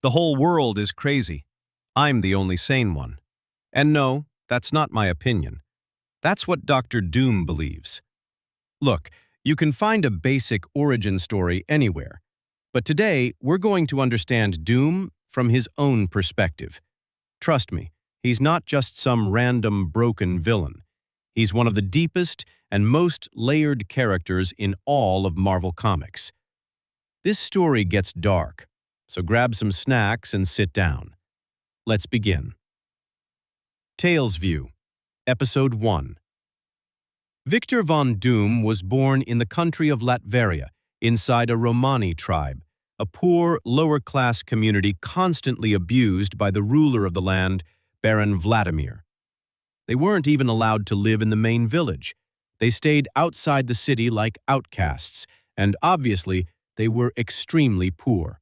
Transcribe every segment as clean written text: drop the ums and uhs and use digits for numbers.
The whole world is crazy. I'm the only sane one. And no, that's not my opinion. That's what Dr. Doom believes. Look, you can find a basic origin story anywhere. But today, we're going to understand Doom from his own perspective. Trust me, he's not just some random broken villain. He's one of the deepest and most layered characters in all of Marvel Comics. This story gets dark, so grab some snacks and sit down. Let's begin. Tales View, Episode 1. Victor von Doom was born in the country of Latveria, inside a Romani tribe, a poor, lower-class community constantly abused by the ruler of the land, Baron Vladimir. They weren't even allowed to live in the main village. They stayed outside the city like outcasts, and obviously, they were extremely poor.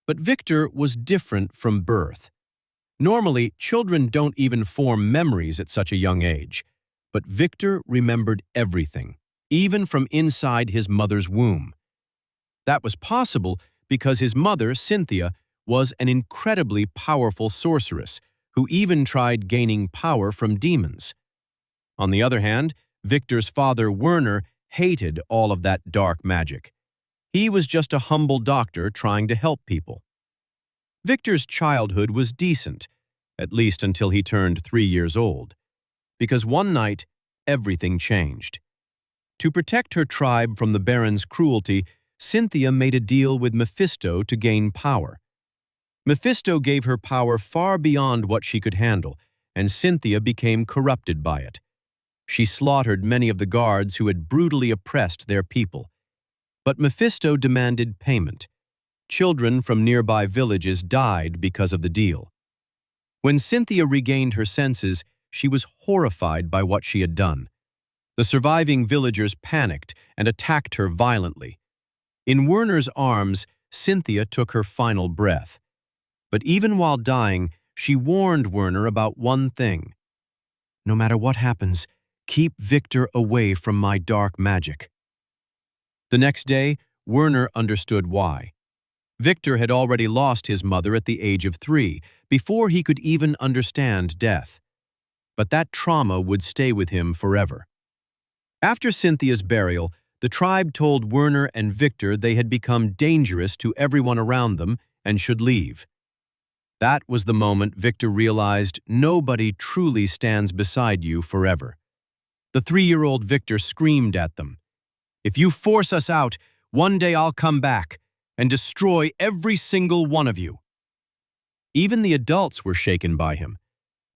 But Victor was different from birth. Normally, children don't even form memories at such a young age. But Victor remembered everything, even from inside his mother's womb. That was possible because his mother, Cynthia, was an incredibly powerful sorceress who even tried gaining power from demons. On the other hand, Victor's father, Werner, hated all of that dark magic. He was just a humble doctor trying to help people. Victor's childhood was decent, at least until he turned 3 years old. Because one night, everything changed. To protect her tribe from the Baron's cruelty, Cynthia made a deal with Mephisto to gain power. Mephisto gave her power far beyond what she could handle, and Cynthia became corrupted by it. She slaughtered many of the guards who had brutally oppressed their people. But Mephisto demanded payment. Children from nearby villages died because of the deal. When Cynthia regained her senses, she was horrified by what she had done. The surviving villagers panicked and attacked her violently. In Werner's arms, Cynthia took her final breath. But even while dying, she warned Werner about one thing. No matter what happens, keep Victor away from my dark magic. The next day, Werner understood why. Victor had already lost his mother at the age of 3, before he could even understand death. But that trauma would stay with him forever. After Cynthia's burial, the tribe told Werner and Victor they had become dangerous to everyone around them and should leave. That was the moment Victor realized nobody truly stands beside you forever. The 3-year-old Victor screamed at them, "If you force us out, one day I'll come back and destroy every single one of you." Even the adults were shaken by him.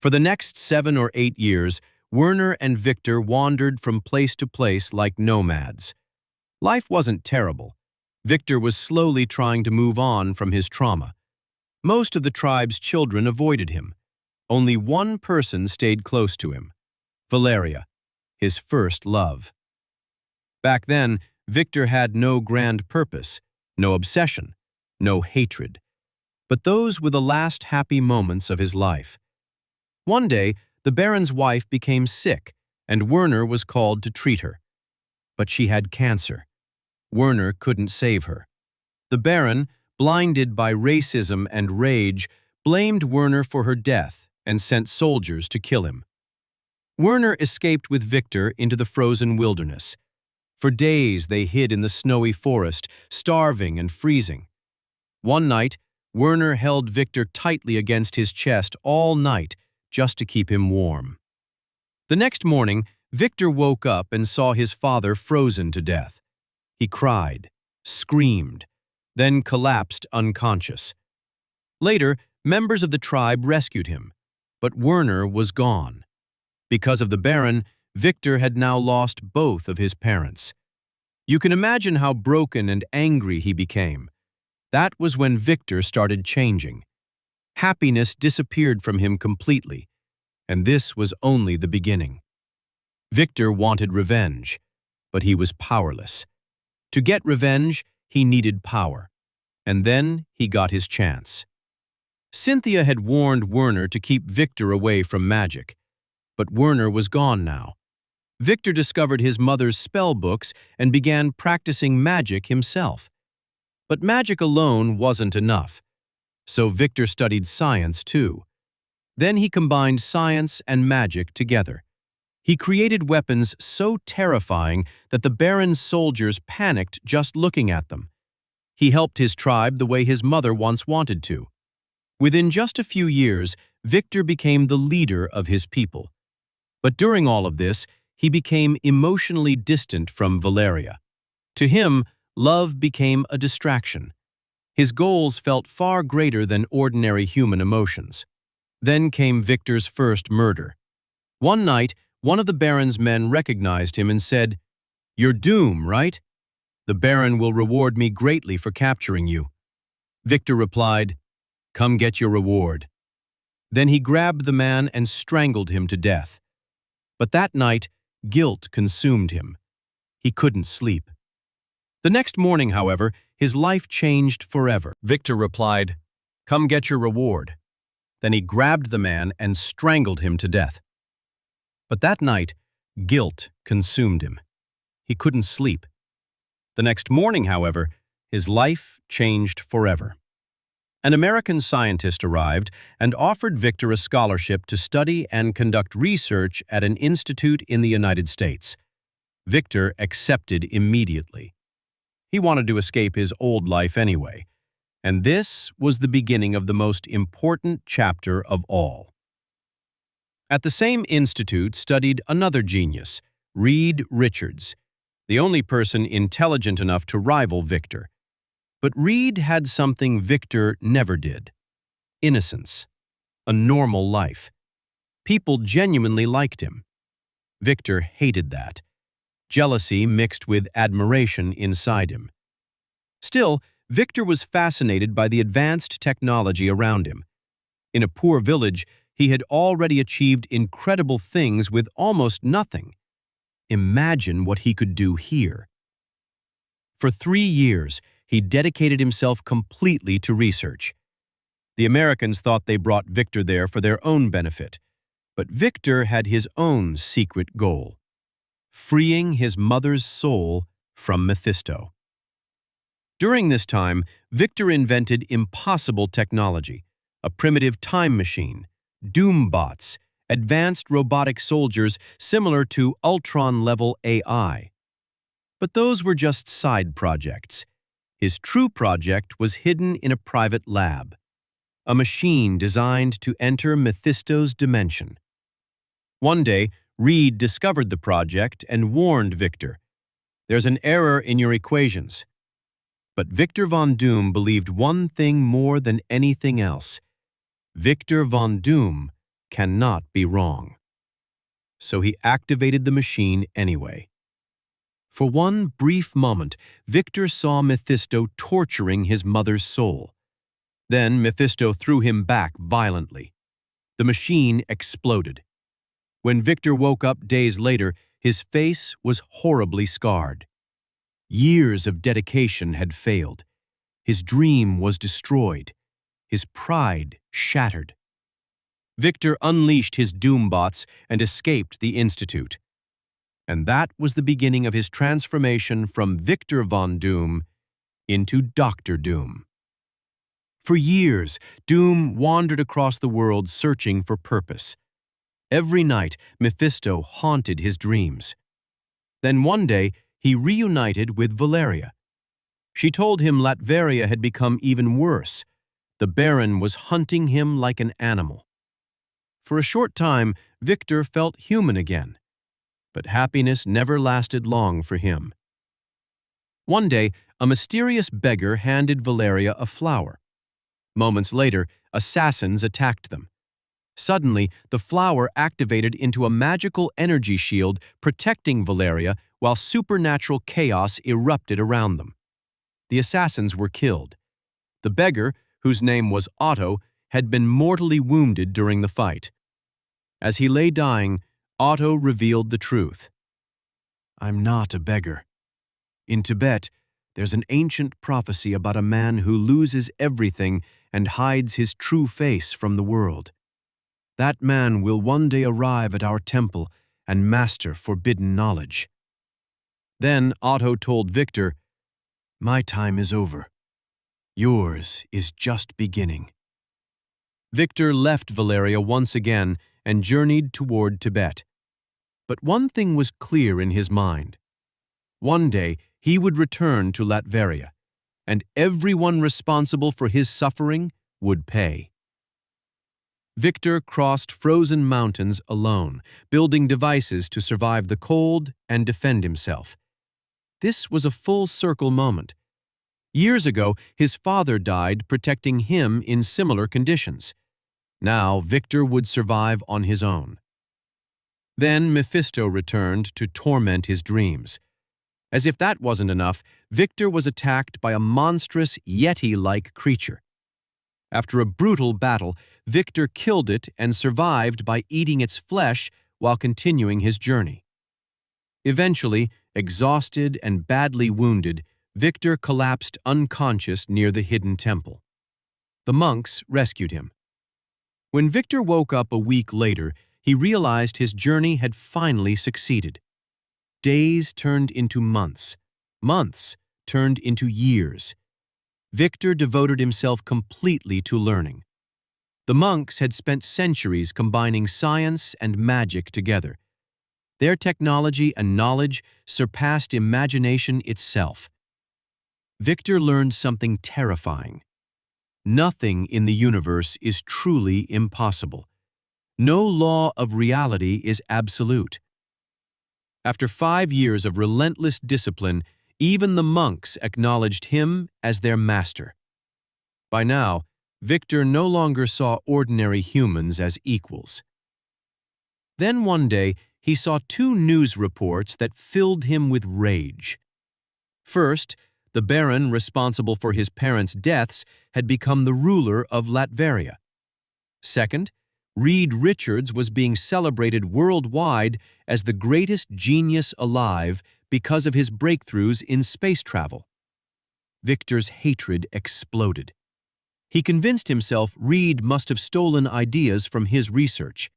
For the next 7 or 8 years, Werner and Victor wandered from place to place like nomads. Life wasn't terrible. Victor was slowly trying to move on from his trauma. Most of the tribe's children avoided him. Only one person stayed close to him, Valeria, his first love. Back then, Victor had no grand purpose, no obsession, no hatred. But those were the last happy moments of his life. One day, the Baron's wife became sick, and Werner was called to treat her. But she had cancer. Werner couldn't save her. The Baron, blinded by racism and rage, blamed Werner for her death and sent soldiers to kill him. Werner escaped with Victor into the frozen wilderness. For days they hid in the snowy forest, starving and freezing. One night, Werner held Victor tightly against his chest all night, just to keep him warm. The next morning, Victor woke up and saw his father frozen to death. He cried, screamed, then collapsed unconscious. Later, members of the tribe rescued him, but Werner was gone. Because of the Baron, Victor had now lost both of his parents. You can imagine how broken and angry he became. That was when Victor started changing. Happiness disappeared from him completely, and this was only the beginning. Victor wanted revenge, but he was powerless. To get revenge, he needed power, and then he got his chance. Cynthia had warned Werner to keep Victor away from magic, but Werner was gone now. Victor discovered his mother's spell books and began practicing magic himself. But magic alone wasn't enough. So Victor studied science too. Then he combined science and magic together. He created weapons so terrifying that the Baron's soldiers panicked just looking at them. He helped his tribe the way his mother once wanted to. Within just a few years, Victor became the leader of his people. But during all of this, he became emotionally distant from Valeria. To him, love became a distraction. His goals felt far greater than ordinary human emotions. Then came Victor's first murder. One night, one of the Baron's men recognized him and said, "You're Doom, right? The Baron will reward me greatly for capturing you." Victor replied, "Come get your reward." Then he grabbed the man and strangled him to death. But that night, guilt consumed him. He couldn't sleep. The next morning, however, his life changed forever. Victor replied, "Come get your reward." Then he grabbed the man and strangled him to death. But that night, guilt consumed him. He couldn't sleep. The next morning, however, his life changed forever. An American scientist arrived and offered Victor a scholarship to study and conduct research at an institute in the United States. Victor accepted immediately. He wanted to escape his old life anyway, and this was the beginning of the most important chapter of all. At the same institute studied another genius, Reed Richards, the only person intelligent enough to rival Victor. But Reed had something Victor never did: innocence, a normal life. People genuinely liked him. Victor hated that. Jealousy mixed with admiration inside him. Still, Victor was fascinated by the advanced technology around him. In a poor village, he had already achieved incredible things with almost nothing. Imagine what he could do here. For 3 years, he dedicated himself completely to research. The Americans thought they brought Victor there for their own benefit, but Victor had his own secret goal: freeing his mother's soul from Mephisto. During this time, Victor invented impossible technology: a primitive time machine, Doom bots, advanced robotic soldiers similar to Ultron-level AI. But those were just side projects. His true project was hidden in a private lab, a machine designed to enter Mephisto's dimension. One day, Reed discovered the project and warned Victor, "There's an error in your equations." But Victor Von Doom believed one thing more than anything else: Victor Von Doom cannot be wrong. So he activated the machine anyway. For one brief moment, Victor saw Mephisto torturing his mother's soul. Then Mephisto threw him back violently. The machine exploded. When Victor woke up days later, his face was horribly scarred. Years of dedication had failed. His dream was destroyed. His pride shattered. Victor unleashed his Doombots and escaped the Institute. And that was the beginning of his transformation from Victor Von Doom into Dr. Doom. For years, Doom wandered across the world searching for purpose. Every night, Mephisto haunted his dreams. Then one day, he reunited with Valeria. She told him Latveria had become even worse. The Baron was hunting him like an animal. For a short time, Victor felt human again. But happiness never lasted long for him. One day, a mysterious beggar handed Valeria a flower. Moments later, assassins attacked them. Suddenly, the flower activated into a magical energy shield protecting Valeria while supernatural chaos erupted around them. The assassins were killed. The beggar, whose name was Otto, had been mortally wounded during the fight. As he lay dying, Otto revealed the truth. "I'm not a beggar. In Tibet, there's an ancient prophecy about a man who loses everything and hides his true face from the world. That man will one day arrive at our temple and master forbidden knowledge." Then Otto told Victor, "My time is over. Yours is just beginning." Victor left Valeria once again and journeyed toward Tibet. But one thing was clear in his mind. One day he would return to Latveria, and everyone responsible for his suffering would pay. Victor crossed frozen mountains alone, building devices to survive the cold and defend himself. This was a full-circle moment. Years ago, his father died protecting him in similar conditions. Now, Victor would survive on his own. Then Mephisto returned to torment his dreams. As if that wasn't enough, Victor was attacked by a monstrous Yeti-like creature. After a brutal battle, Victor killed it and survived by eating its flesh while continuing his journey. Eventually, exhausted and badly wounded, Victor collapsed unconscious near the hidden temple. The monks rescued him. When Victor woke up a week later, he realized his journey had finally succeeded. Days turned into months. Months turned into years. Victor devoted himself completely to learning. The monks had spent centuries combining science and magic together. Their technology and knowledge surpassed imagination itself. Victor learned something terrifying. Nothing in the universe is truly impossible. No law of reality is absolute. After 5 years of relentless discipline, even the monks acknowledged him as their master. By now, Victor no longer saw ordinary humans as equals. Then one day, he saw 2 news reports that filled him with rage. First, the Baron responsible for his parents' deaths had become the ruler of Latveria. Second, Reed Richards was being celebrated worldwide as the greatest genius alive because of his breakthroughs in space travel. Victor's hatred exploded. He convinced himself Reed must have stolen ideas from his research,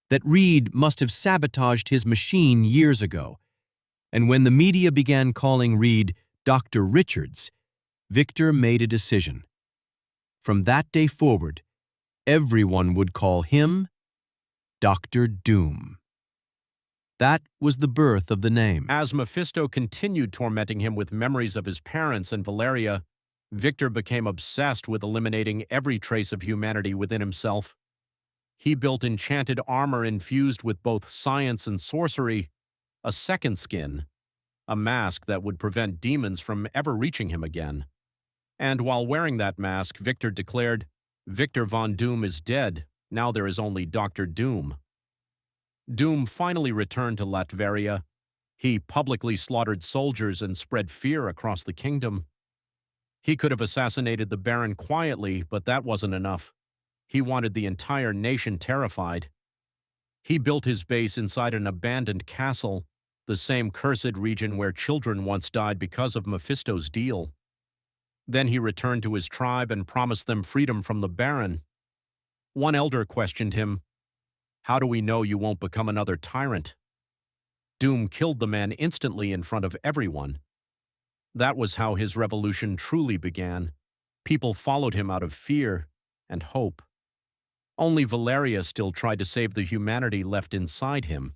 that Reed must have sabotaged his machine years ago. And when the media began calling Reed Dr. Richards, Victor made a decision. From that day forward, everyone would call him Dr. Doom. That was the birth of the name. As Mephisto continued tormenting him with memories of his parents and Valeria, Victor became obsessed with eliminating every trace of humanity within himself. He built enchanted armor infused with both science and sorcery, a second skin, a mask that would prevent demons from ever reaching him again. And while wearing that mask, Victor declared, "Victor von Doom is dead. Now there is only Dr. Doom." Doom finally returned to Latveria. He publicly slaughtered soldiers and spread fear across the kingdom. He could have assassinated the Baron quietly, but that wasn't enough. He wanted the entire nation terrified. He built his base inside an abandoned castle, the same cursed region where children once died because of Mephisto's deal. Then he returned to his tribe and promised them freedom from the Baron. One elder questioned him, "How do we know you won't become another tyrant?" Doom killed the man instantly in front of everyone. That was how his revolution truly began. People followed him out of fear and hope. Only Valeria still tried to save the humanity left inside him.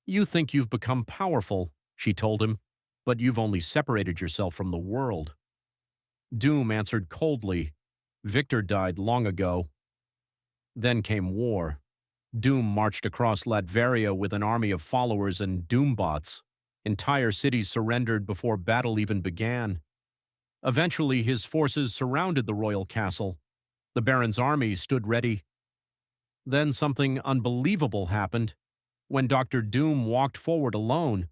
"You think you've become powerful," she told him, "but you've only separated yourself from the world." Doom answered coldly, "Victor died long ago." Then came war. Doom marched across Latveria with an army of followers and Doombots. Entire cities surrendered before battle even began. Eventually, his forces surrounded the royal castle. The Baron's army stood ready. Then something unbelievable happened. When Dr. Doom walked forward alone,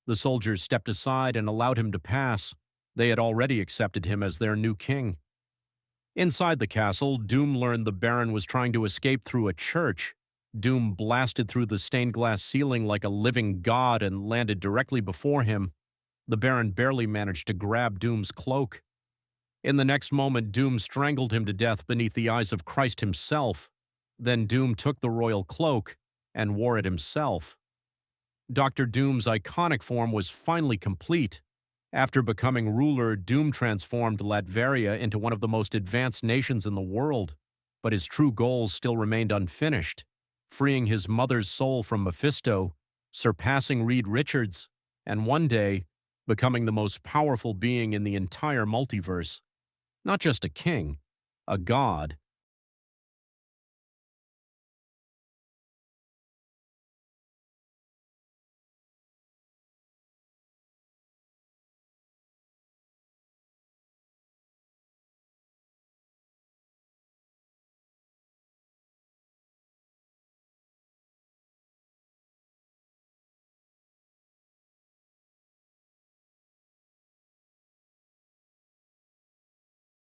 the soldiers stepped aside and allowed him to pass. They had already accepted him as their new king. Inside the castle, Doom learned the Baron was trying to escape through a church. Doom blasted through the stained glass ceiling like a living god and landed directly before him. The Baron barely managed to grab Doom's cloak. In the next moment, Doom strangled him to death beneath the eyes of Christ himself. Then Doom took the royal cloak and wore it himself. Dr. Doom's iconic form was finally complete. After becoming ruler, Doom transformed Latveria into one of the most advanced nations in the world. But his true goals still remained unfinished, freeing his mother's soul from Mephisto, surpassing Reed Richards, and one day becoming the most powerful being in the entire multiverse. Not just a king, a god,